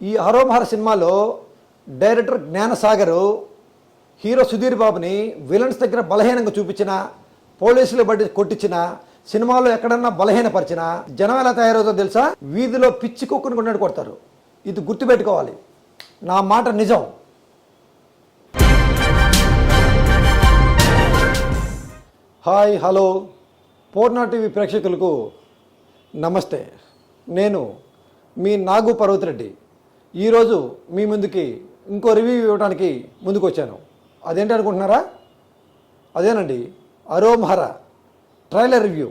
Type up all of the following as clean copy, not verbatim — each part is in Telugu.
ఈ హరోమహర సినిమాలో డైరెక్టర్ జ్ఞానసాగర్ హీరో సుధీర్ బాబుని విలన్స్ దగ్గర బలహీనంగా చూపించిన, పోలీసులు బట్టి కొట్టించిన, సినిమాలో ఎక్కడన్నా బలహీనపరిచిన జనం ఎలా తయారవుతుందో తెలుసా? వీధిలో పిచ్చి కుక్కను కొన్నట్టు కొడతారు. ఇది గుర్తుపెట్టుకోవాలి, నా మాట నిజం. హాయ్, హలో పూర్ణ టీవీ ప్రేక్షకులకు నమస్తే. నేను మీ నాగు పర్వతిరెడ్డి. ఈరోజు మీ ముందుకి ఇంకో రివ్యూ ఇవ్వడానికి ముందుకు వచ్చాను. అదేంటి అనుకుంటున్నారా? అదేనండి, హరోమహర ట్రైలర్ రివ్యూ.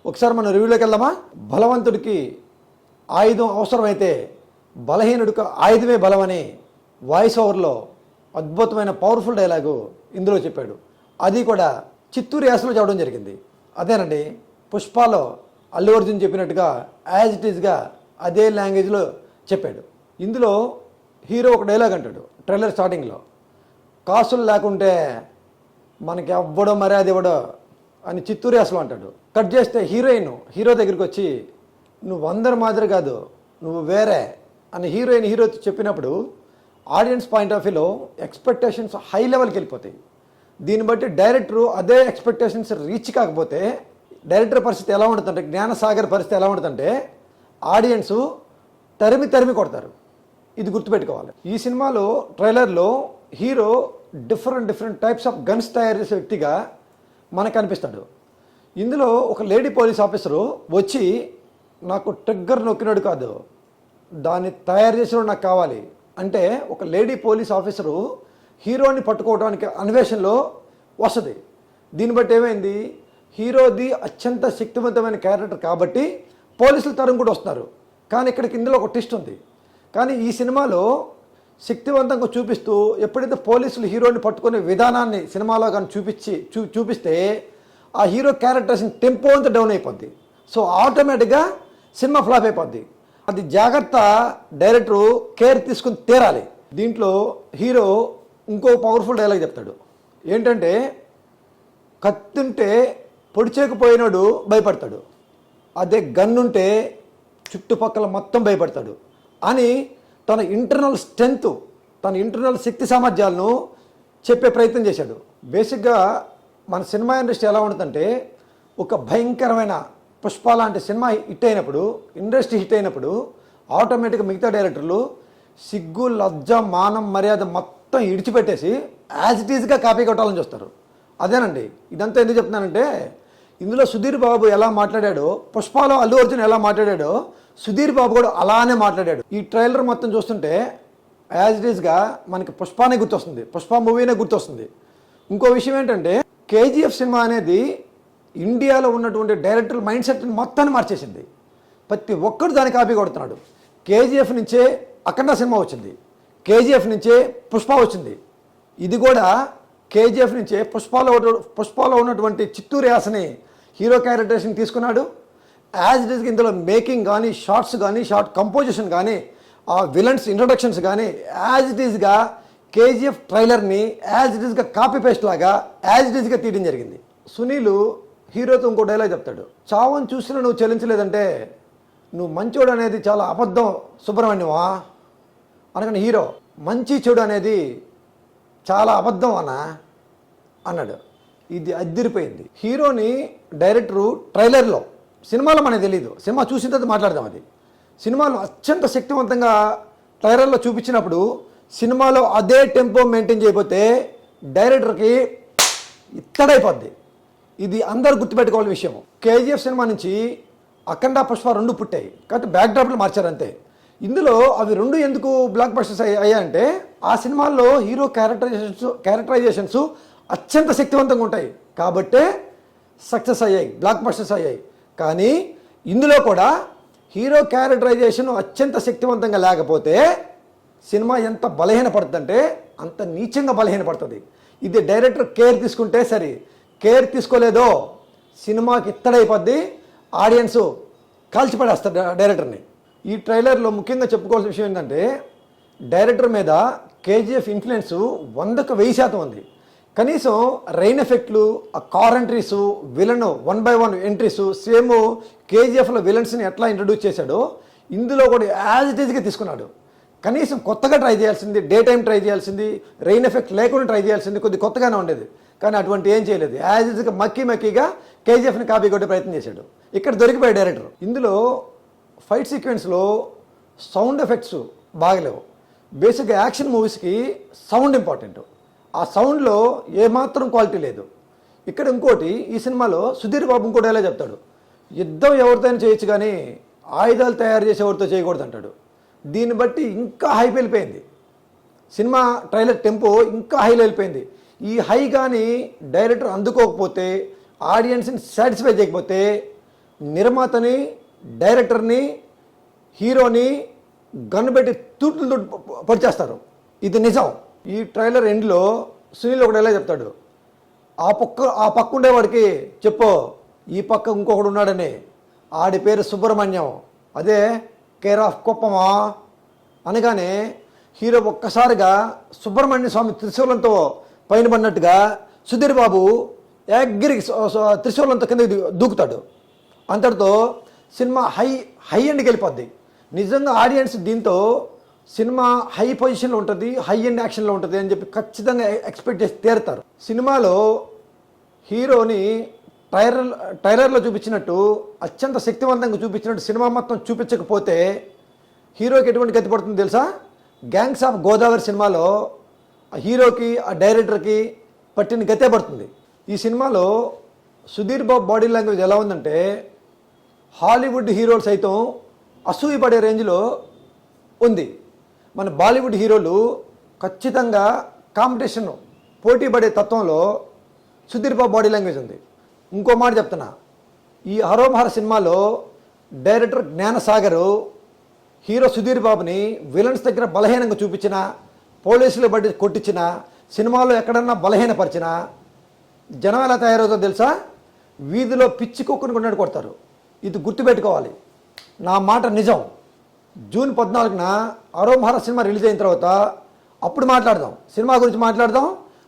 ఒకసారి మనం రివ్యూలోకి వెళ్దామా? బలవంతుడికి ఆయుధం అవసరమైతే బలహీనుడికి ఆయుధమే బలమని వాయిస్ ఓవర్లో అద్భుతమైన పవర్ఫుల్ డైలాగు ఇందులో చెప్పాడు. అది కూడా చిత్తూరు యాసలో చెప్పడం జరిగింది. అదేనండి, పుష్పలో అల్లు అర్జున్ చెప్పినట్టుగా యాజ్ ఇట్ ఈజ్గా అదే లాంగ్వేజ్లో చెప్పాడు. ఇందులో హీరో ఒక డైలాగ్ అంటాడు ట్రైలర్ స్టార్టింగ్లో, కాసులు లేకుంటే మనకి ఎవ్వడో మర్యాద ఇవ్వడో అని చిత్తూరు యాసలో అంటాడు. కట్ చేస్తే హీరోయిన్ హీరో దగ్గరికి వచ్చి, నువ్వు అందరి మాదిరి కాదు, నువ్వు వేరే అని హీరోయిన్ హీరో చెప్పినప్పుడు ఆడియన్స్ పాయింట్ ఆఫ్ వ్యూలో ఎక్స్పెక్టేషన్స్ హై లెవెల్కి వెళ్ళిపోతాయి. దీన్ని బట్టి డైరెక్టరు అదే ఎక్స్పెక్టేషన్స్ రీచ్ కాకపోతే డైరెక్టర్ పరిస్థితి ఎలా ఉంటుందంటే, జ్ఞానసాగర్ పరిస్థితి ఎలా ఉంటుందంటే ఆడియన్సు తరిమి కొడతారు. ఇది గుర్తుపెట్టుకోవాలి. ఈ సినిమాలో ట్రైలర్లో hero different types of guns తయారు చేసే వ్యక్తిగా మనకు అనిపిస్తాడు. ఇందులో ఒక లేడీ పోలీస్ ఆఫీసరు వచ్చి, నాకు ట్రిగ్గర్ నొక్కినాడు కాదు, దాన్ని తయారు చేసినాడు నాకు కావాలి అంటే, ఒక లేడీ పోలీస్ ఆఫీసరు హీరోని పట్టుకోవడానికి అన్వేషణలో వస్తుంది. దీన్ని బట్టి ఏమైంది, హీరోది అత్యంత శక్తివంతమైన క్యారెక్టర్ కాబట్టి పోలీసులు తరం కూడా వస్తున్నారు. కానీ ఇక్కడికి ఇందులో ఒక ట్విస్ట్ ఉంది. కానీ ఈ సినిమాలో శక్తివంతంగా చూపిస్తూ ఎప్పుడైతే పోలీసులు హీరోని పట్టుకునే విధానాన్ని సినిమాలో కానీ చూపిస్తే ఆ హీరో క్యారెక్టర్స్ టెంపో అంతా డౌన్ అయిపోద్ది. సో ఆటోమేటిక్గా సినిమా ఫ్లాప్ అయిపోద్ది. అది జాగ్రత్త డైరెక్టరు కేర్ తీసుకుని తీరాలి. దీంట్లో హీరో ఇంకో పవర్ఫుల్ డైలాగ్ చెప్తాడు. ఏంటంటే, కత్తుంటే పొడిచేకపోయినాడు భయపడతాడు, అదే గన్నుంటే చుట్టుపక్కల మొత్తం భయపడతాడు అని తన ఇంటర్నల్ స్ట్రెంగ్త్, తన ఇంటర్నల్ శక్తి సామర్థ్యాలను చెప్పే ప్రయత్నం చేశాడు. బేసిక్గా మన సినిమా ఇండస్ట్రీ ఎలా ఉంటుందంటే, ఒక భయంకరమైన పుష్ప లాంటి సినిమా హిట్ అయినప్పుడు, ఇండస్ట్రీ హిట్ అయినప్పుడు ఆటోమేటిక్గా మిగతా డైరెక్టర్లు సిగ్గు, లజ్జ, మానం, మర్యాద మొత్తం ఇడిచిపెట్టేసి యాజ్ ఇట్ ఈజ్గా కాపీ కొట్టాలని చూస్తారు. అదేనండి, ఇదంతా ఎందుకు చెప్తున్నానంటే, ఇందులో సుధీర్ బాబు ఎలా మాట్లాడాడో, పుష్పలో అల్లు అర్జున్ ఎలా మాట్లాడాడో, సుధీర్ బాబు కూడా అలానే మాట్లాడాడు. ఈ ట్రైలర్ మొత్తం చూస్తుంటే యాజ్ ఇట్ ఈజ్గా మనకి పుష్పనే గుర్తొస్తుంది, పుష్ప మూవీనే గుర్తొస్తుంది. ఇంకో విషయం ఏంటంటే, కేజీఎఫ్ సినిమా అనేది ఇండియాలో ఉన్నటువంటి డైరెక్టర్ మైండ్ సెట్ని మొత్తాన్ని మార్చేసింది. ప్రతి ఒక్కరు దాన్ని కాపీ కొడుతున్నాడు. కేజీఎఫ్ నుంచే అఖండ సినిమా వచ్చింది, కేజీఎఫ్ నుంచే పుష్ప వచ్చింది. ఇది కూడా కేజీఎఫ్ నుంచే పుష్పలో ఉన్నటువంటి చిత్తూరు యాసని హీరో క్యారెక్టర్స్ని తీసుకున్నాడు. యాజ్ ఇట్ ఈస్గా ఇందులో మేకింగ్ కానీ, షార్ట్స్ కానీ, షార్ట్ కంపోజిషన్ కానీ, ఆ విలన్స్ ఇంట్రడక్షన్స్ కానీ యాజ్ ఇట్ ఈస్గా కేజీఎఫ్ ట్రైలర్ని యాజ్ ఇట్ ఈస్గా కాపీ పేస్ట్ లాగా యాజ్ ఇట్ ఈస్గా తీయడం జరిగింది. సునీల్ హీరోతో ఇంకో డైలాగ్ చెప్తాడు, చావుని చూసినా నువ్వు చెల్లించలేదంటే నువ్వు మంచోడు అనేది చాలా అబద్ధం సుబ్రహ్మణ్యమా అనగానే హీరో, మంచి చెడు అనేది చాలా అబద్ధం అన్నాడు. ఇది అద్దిరిపోయింది. హీరోని డైరెక్టరు ట్రైలర్లో, సినిమాలో మనకు తెలియదు, సినిమా చూసిన తర్వాత మాట్లాడదాం. అది సినిమాలో అత్యంత శక్తివంతంగా ట్రైలర్లో చూపించినప్పుడు సినిమాలో అదే టెంపో మెయింటైన్ చేయకపోతే డైరెక్టర్కి ఇత్తడైపోద్ది. ఇది అందరూ గుర్తుపెట్టుకోవాల్సిన విషయం. కేజీఎఫ్ సినిమా నుంచి అఖండ, పుష్ప రెండు పుట్టాయి కాబట్టి బ్యాక్డ్రాప్లు మార్చారు అంతే. ఇందులో అవి రెండు ఎందుకు బ్లాక్ బస్టర్స్ అయ్యాయంటే, ఆ సినిమాల్లో హీరో క్యారెక్టరైజేషన్స్ అత్యంత శక్తివంతంగా ఉంటాయి కాబట్టే సక్సెస్ అయ్యాయి, బ్లాక్ బస్టర్స్ అయ్యాయి. కానీ ఇందులో కూడా హీరో క్యారెక్టరైజేషన్ అత్యంత శక్తివంతంగా లేకపోతే సినిమా ఎంత బలహీనపడుతుందంటే అంత నీచంగా బలహీనపడుతుంది. ఇది డైరెక్టర్ కేర్ తీసుకుంటే సరే, కేర్ తీసుకోలేదో సినిమాకి ఇత్తడైపోద్ది, ఆడియన్స్ కాల్చిపడేస్తారు డైరెక్టర్ని. ఈ ట్రైలర్లో ముఖ్యంగా చెప్పుకోవాల్సిన విషయం ఏంటంటే, డైరెక్టర్ మీద కేజీఎఫ్ ఇన్ఫ్లుయెన్స్ 100% ఉంది. కనీసం రైన్ ఎఫెక్ట్లు, ఆ కార్ ఎంట్రీసు, విలన్ 1 by 1 ఎంట్రీసు, సేమ్ కేజీఎఫ్లో విలన్స్ని ఎట్లా ఇంట్రడ్యూస్ చేశాడో ఇందులో కూడా యాజ్ ఇట్ ఈజ్గా తీసుకున్నాడు. కనీసం కొత్తగా ట్రై చేయాల్సింది, డే టైం ట్రై చేయాల్సింది, రెయిన్ ఎఫెక్ట్ లేకుండా ట్రై చేయాల్సింది, కొద్ది కొత్తగానే ఉండేది. కానీ అటువంటి ఏం చేయలేదు. యాజ్ ఇస్గా మక్కీగా కేజీఎఫ్ని కాపీ కొట్టే ప్రయత్నం చేశాడు. ఇక్కడ దొరికిపోయాడు డైరెక్టర్. ఇందులో ఫైట్ సీక్వెన్స్లో సౌండ్ ఎఫెక్ట్స్ బాగలేవు. బేసిక్గా యాక్షన్ మూవీస్కి సౌండ్ ఇంపార్టెంట్. ఆ సౌండ్లో ఏమాత్రం క్వాలిటీ లేదు. ఇక్కడ ఇంకోటి, ఈ సినిమాలో సుధీర్ బాబు ఇంకోటి ఎలా చెప్తాడు, యుద్ధం ఎవరితోనే చేయొచ్చు కానీ ఆయుధాలు తయారు చేసి ఎవరితో చేయకూడదు అంటాడు. దీన్ని బట్టి ఇంకా హై వెళ్ళిపోయింది సినిమా. ట్రైలర్ టెంపో ఇంకా హైలో వెళ్ళిపోయింది. ఈ హై కానీ డైరెక్టర్ అందుకోకపోతే, ఆడియన్స్ని సాటిస్ఫై చేయకపోతే నిర్మాతని, డైరెక్టర్ని, హీరోని గన్ను పెట్టి తూట్లు పొడిచేస్తారు. ఇది నిజం. ఈ ట్రైలర్ ఎండ్లో సునీల్ ఒకటి ఎలా చెప్తాడు, ఆ పక్క ఉండేవాడికి చెప్పు ఈ పక్క ఇంకొకడు ఉన్నాడని, ఆడి పేరు సుబ్రహ్మణ్యం, అదే కేర్ ఆఫ్ కుప్పమా అనగానే హీరో ఒక్కసారిగా సుబ్రహ్మణ్య స్వామి త్రిశూలంతో పైన పడినట్టుగా సుధీర్ బాబు ఎగ్గిరికి త్రిశూలంతో కింద దూకుతాడు. అంతటితో సినిమా హై ఎండ్కి వెళ్ళిపోద్ది. నిజంగా ఆడియన్స్ దీంతో సినిమా హై పొజిషన్లో ఉంటుంది, హై ఎండ్ యాక్షన్లో ఉంటుంది అని చెప్పి ఖచ్చితంగా ఎక్స్పెక్ట్ చేసి తీరుతారు. సినిమాలో హీరోని ట్రైలర్లో చూపించినట్టు అత్యంత శక్తివంతంగా చూపించినట్టు సినిమా మొత్తం చూపించకపోతే హీరోకి ఎటువంటి గతి పడుతుంది తెలుసా? గ్యాంగ్స్ ఆఫ్ గోదావరి సినిమాలో ఆ హీరోకి, ఆ డైరెక్టర్కి పట్టిన గతే పడుతుంది. ఈ సినిమాలో సుధీర్ బాబు బాడీ లాంగ్వేజ్ ఎలా ఉందంటే హాలీవుడ్ హీరోలు సైతం అసూయపడే రేంజ్లో ఉంది. మన బాలీవుడ్ హీరోలు ఖచ్చితంగా కాంపిటీషన్, పోటీ పడే తత్వంలో సుధీర్ బాబు బాడీ లాంగ్వేజ్ ఉంది. ఇంకో మాట చెప్తున్నా, ఈ హరోమహర సినిమాలో డైరెక్టర్ జ్ఞానసాగరు హీరో సుధీర్ బాబుని విలన్స్ దగ్గర బలహీనంగా చూపించిన, పోలీసులు బట్టి కొట్టించిన, సినిమాలో ఎక్కడన్నా బలహీనపరిచిన జనం ఎలా తయారవుతుందో తెలుసా? వీధిలో పిచ్చి కుక్కను కొన్నట్టు కొడతారు. ఇది గుర్తుపెట్టుకోవాలి. నా మాట నిజం. జూన్ 14న హరోమహర సినిమా రిలీజ్ అయిన తర్వాత అప్పుడు మాట్లాడదాం, సినిమా గురించి మాట్లాడదాం,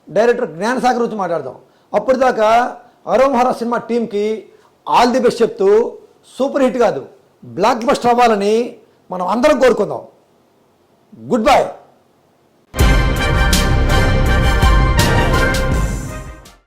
డైరెక్టర్ జ్ఞానసాగర్ గురించి మాట్లాడదాం. అప్పుడు దాకా హరోమహర సినిమా టీంకి ఆల్ ది బెస్ట్ చెప్తూ, సూపర్ హిట్ కాదు బ్లాక్ బస్టర్ అవ్వాలని మనం అందరం కోరుకుందాం. Good bye.